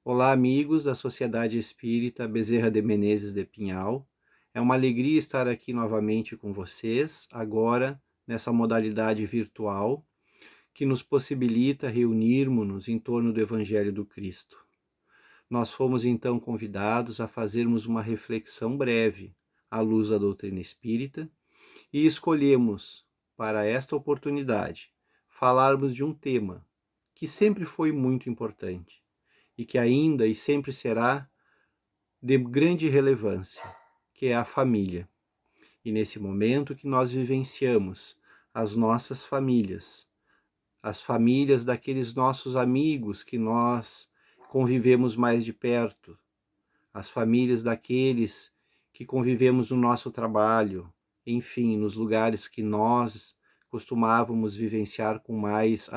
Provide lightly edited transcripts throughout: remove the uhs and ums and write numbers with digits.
Olá, amigos da Sociedade Espírita Bezerra de Menezes de Pinhal. É uma alegria estar aqui novamente com vocês, agora nessa modalidade virtual que nos possibilita reunirmos-nos em torno do Evangelho do Cristo. Nós fomos então convidados a fazermos uma reflexão breve à luz da doutrina espírita e escolhemos, para esta oportunidade, falarmos de um tema que sempre foi muito importante e que ainda e sempre será de grande relevância, que é a família. E nesse momento que nós vivenciamos as nossas famílias, as famílias daqueles nossos amigos que nós convivemos mais de perto, as famílias daqueles que convivemos no nosso trabalho, enfim, nos lugares que nós costumávamos vivenciar com mais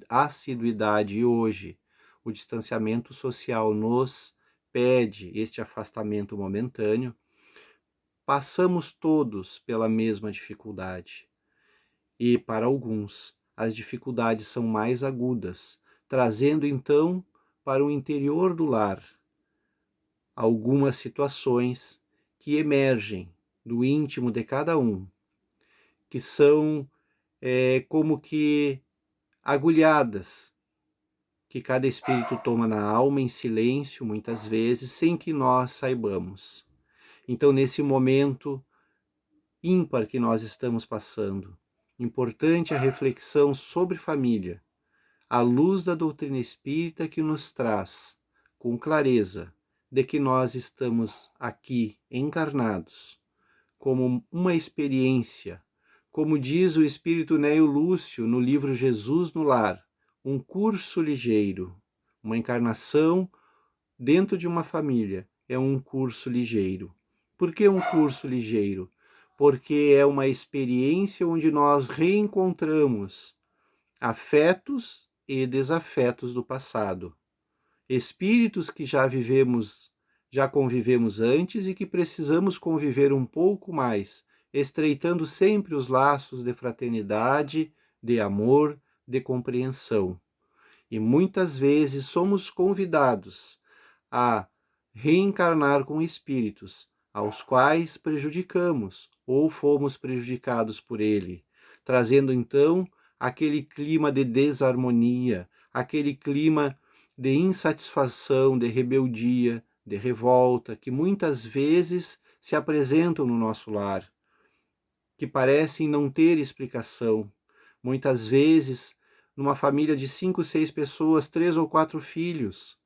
assiduidade. E hoje o distanciamento social nos pede este afastamento momentâneo. Passamos todos pela mesma dificuldade e, para alguns, as dificuldades são mais agudas, trazendo então para o interior do lar algumas situações que emergem do íntimo de cada um, que são como que agulhadas que cada espírito toma na alma em silêncio, muitas vezes, sem que nós saibamos. Então, nesse momento ímpar que nós estamos passando, importante a reflexão sobre família, à luz da doutrina espírita que nos traz, com clareza, de que nós estamos aqui encarnados, como uma experiência, como diz o espírito Neo Lúcio no livro Jesus no Lar, um curso ligeiro, uma encarnação dentro de uma família é um curso ligeiro. Por que um curso ligeiro? Porque é uma experiência onde nós reencontramos afetos e desafetos do passado. Espíritos que já convivemos antes e que precisamos conviver um pouco mais, estreitando sempre os laços de fraternidade, de amor, de compreensão. E muitas vezes somos convidados a reencarnar com espíritos aos quais prejudicamos ou fomos prejudicados por ele, trazendo então aquele clima de desarmonia, aquele clima de insatisfação, de rebeldia, de revolta, que muitas vezes se apresentam no nosso lar, que parecem não ter explicação. Muitas vezes, numa família de 5, 6 pessoas, 3 ou 4 filhos,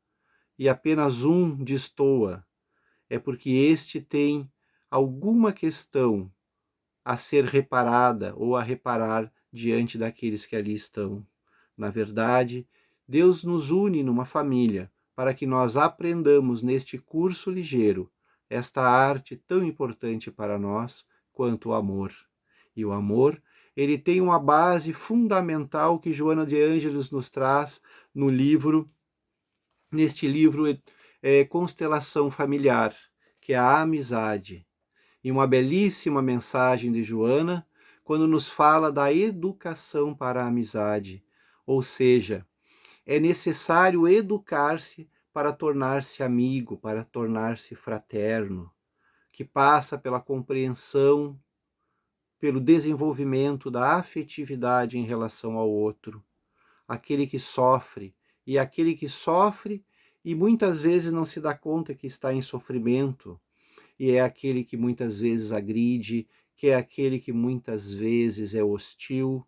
e apenas um destoa, é porque este tem alguma questão a ser reparada ou a reparar diante daqueles que ali estão. Na verdade, Deus nos une numa família para que nós aprendamos neste curso ligeiro esta arte tão importante para nós quanto o amor. E o amor, ele tem uma base fundamental que Joana de Ângeles nos traz no livro, neste livro Constelação Familiar, que é a amizade. E uma belíssima mensagem de Joana, quando nos fala da educação para a amizade. Ou seja, é necessário educar-se para tornar-se amigo, para tornar-se fraterno, que passa pela compreensão, pelo desenvolvimento da afetividade em relação ao outro, aquele que sofre, e aquele que sofre e muitas vezes não se dá conta que está em sofrimento, e é aquele que muitas vezes agride, que é aquele que muitas vezes é hostil,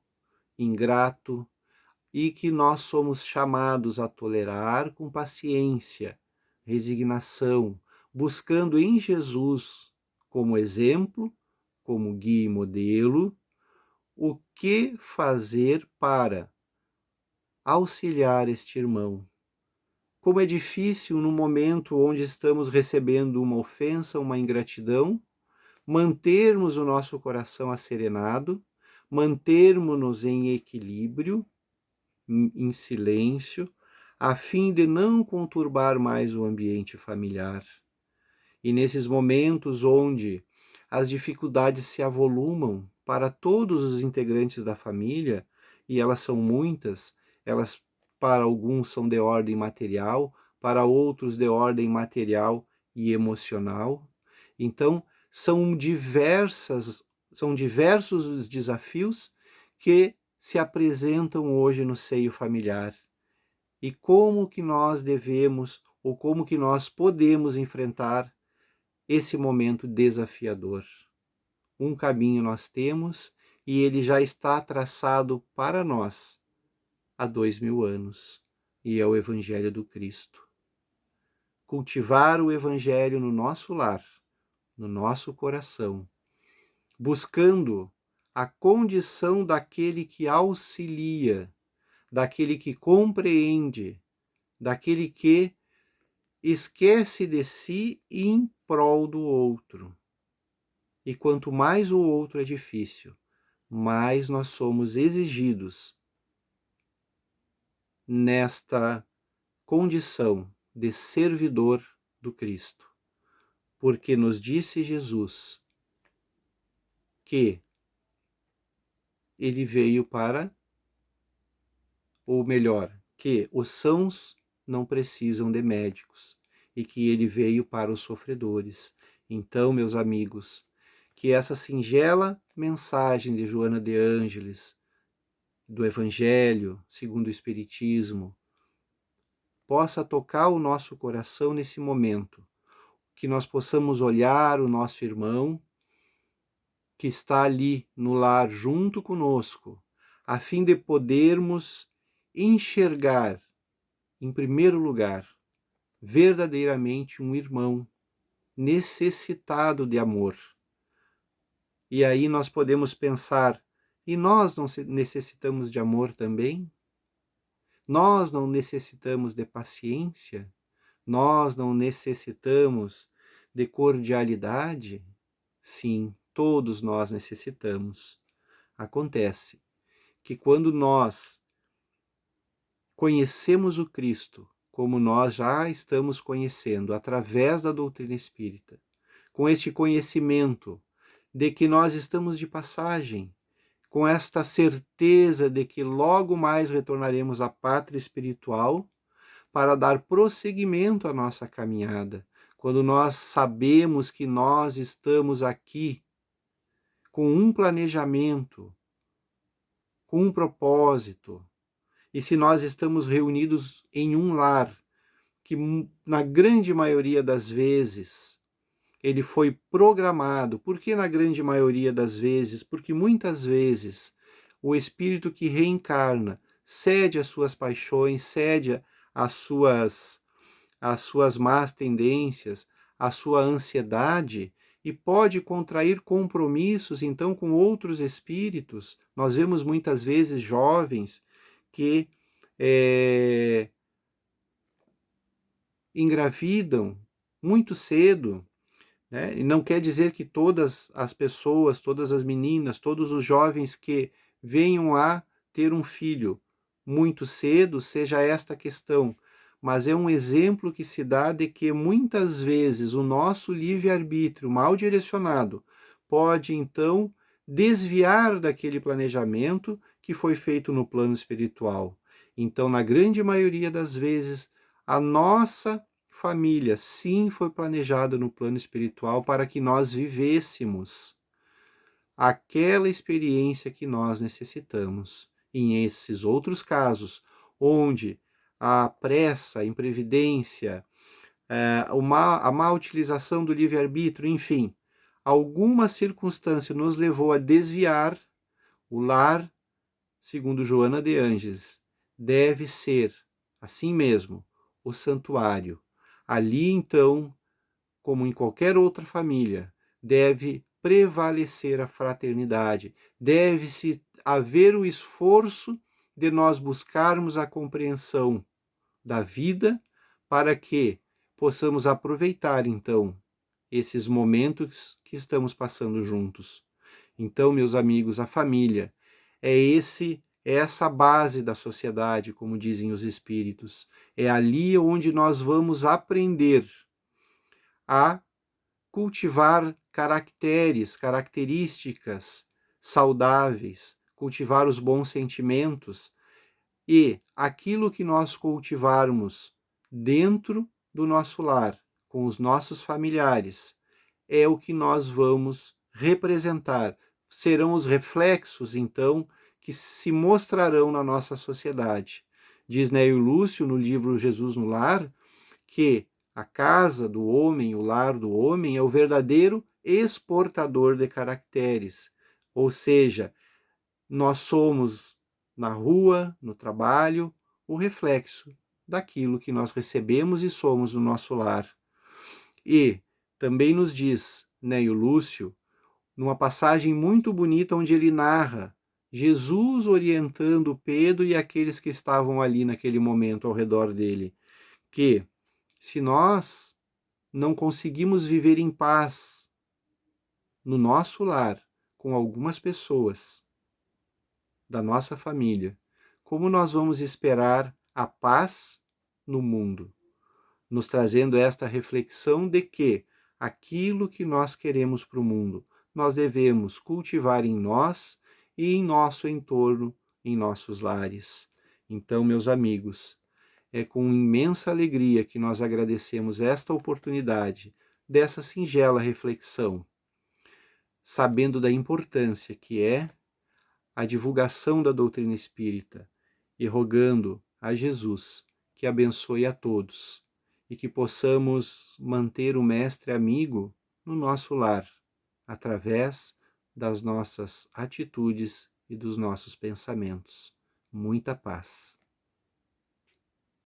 ingrato, e que nós somos chamados a tolerar com paciência, resignação, buscando em Jesus, como exemplo, como guia e modelo, o que fazer para auxiliar este irmão. Como é difícil no momento onde estamos recebendo uma ofensa, uma ingratidão, mantermos o nosso coração asserenado, mantermos-nos em equilíbrio, em silêncio, a fim de não conturbar mais o ambiente familiar. E nesses momentos onde as dificuldades se avolumam para todos os integrantes da família, e elas são muitas, elas para alguns são de ordem material, para outros de ordem material e emocional. Então, são diversos os desafios que se apresentam hoje no seio familiar. E como que nós devemos, ou como que nós podemos enfrentar esse momento desafiador? Um caminho nós temos e ele já está traçado para nós há 2000 anos, e é o Evangelho do Cristo. Cultivar o Evangelho no nosso lar, no nosso coração, buscando a condição daquele que auxilia, daquele que compreende, daquele que esquece de si em prol do outro. E quanto mais o outro é difícil, mais nós somos exigidos nesta condição de servidor do Cristo. Porque nos disse Jesus que ele veio para, ou melhor, que os sãos não precisam de médicos e que ele veio para os sofredores. Então, meus amigos, que essa singela mensagem de Joana de Ângeles, do Evangelho segundo o Espiritismo, possa tocar o nosso coração nesse momento, que nós possamos olhar o nosso irmão que está ali no lar junto conosco, a fim de podermos enxergar, em primeiro lugar, verdadeiramente um irmão necessitado de amor. E aí nós podemos pensar, e nós não necessitamos de amor também? Nós não necessitamos de paciência? Nós não necessitamos de cordialidade? Sim, todos nós necessitamos. Acontece que quando nós conhecemos o Cristo, como nós já estamos conhecendo através da doutrina espírita, com este conhecimento de que nós estamos de passagem, com esta certeza de que logo mais retornaremos à pátria espiritual para dar prosseguimento à nossa caminhada, quando nós sabemos que nós estamos aqui com um planejamento, com um propósito, e se nós estamos reunidos em um lar, que na grande maioria das vezes ele foi programado. Por que na grande maioria das vezes? Porque muitas vezes o espírito que reencarna cede às suas paixões, cede às suas más tendências, à sua ansiedade, e pode contrair compromissos, então, com outros espíritos. Nós vemos muitas vezes jovens que engravidam muito cedo, né? E não quer dizer que todas as pessoas, todas as meninas, todos os jovens que venham a ter um filho muito cedo seja esta questão, mas é um exemplo que se dá de que muitas vezes o nosso livre-arbítrio mal direcionado pode então desviar daquele planejamento que foi feito no plano espiritual. Então, na grande maioria das vezes, a nossa família sim foi planejada no plano espiritual para que nós vivêssemos aquela experiência que nós necessitamos. Em esses outros casos, onde a pressa, a imprevidência, a má utilização do livre-arbítrio, enfim, alguma circunstância nos levou a desviar, o lar, segundo Joana de Ângeles, deve ser, assim mesmo, o santuário. Ali, então, como em qualquer outra família, deve prevalecer a fraternidade, deve-se haver o esforço de nós buscarmos a compreensão da vida para que possamos aproveitar, então, esses momentos que estamos passando juntos. Então, meus amigos, a família é essa base da sociedade, como dizem os espíritos. É ali onde nós vamos aprender a cultivar características saudáveis, cultivar os bons sentimentos, e aquilo que nós cultivarmos dentro do nosso lar, com os nossos familiares, é o que nós vamos representar. Serão os reflexos, então, que se mostrarão na nossa sociedade. Diz Neio Lúcio, no livro Jesus no Lar, que a casa do homem, o lar do homem, é o verdadeiro exportador de caracteres. Ou seja, nós somos, na rua, no trabalho, o reflexo daquilo que nós recebemos e somos no nosso lar. E também nos diz Neio Lúcio, numa passagem muito bonita onde ele narra Jesus orientando Pedro e aqueles que estavam ali naquele momento ao redor dele, que se nós não conseguimos viver em paz no nosso lar com algumas pessoas da nossa família, como nós vamos esperar a paz no mundo? Nos trazendo esta reflexão de que aquilo que nós queremos para o mundo, nós devemos cultivar em nós e em nosso entorno, em nossos lares. Então, meus amigos, é com imensa alegria que nós agradecemos esta oportunidade dessa singela reflexão, sabendo da importância que é a divulgação da doutrina espírita e rogando a Jesus que abençoe a todos e que possamos manter o Mestre amigo no nosso lar, através das nossas atitudes e dos nossos pensamentos. Muita paz.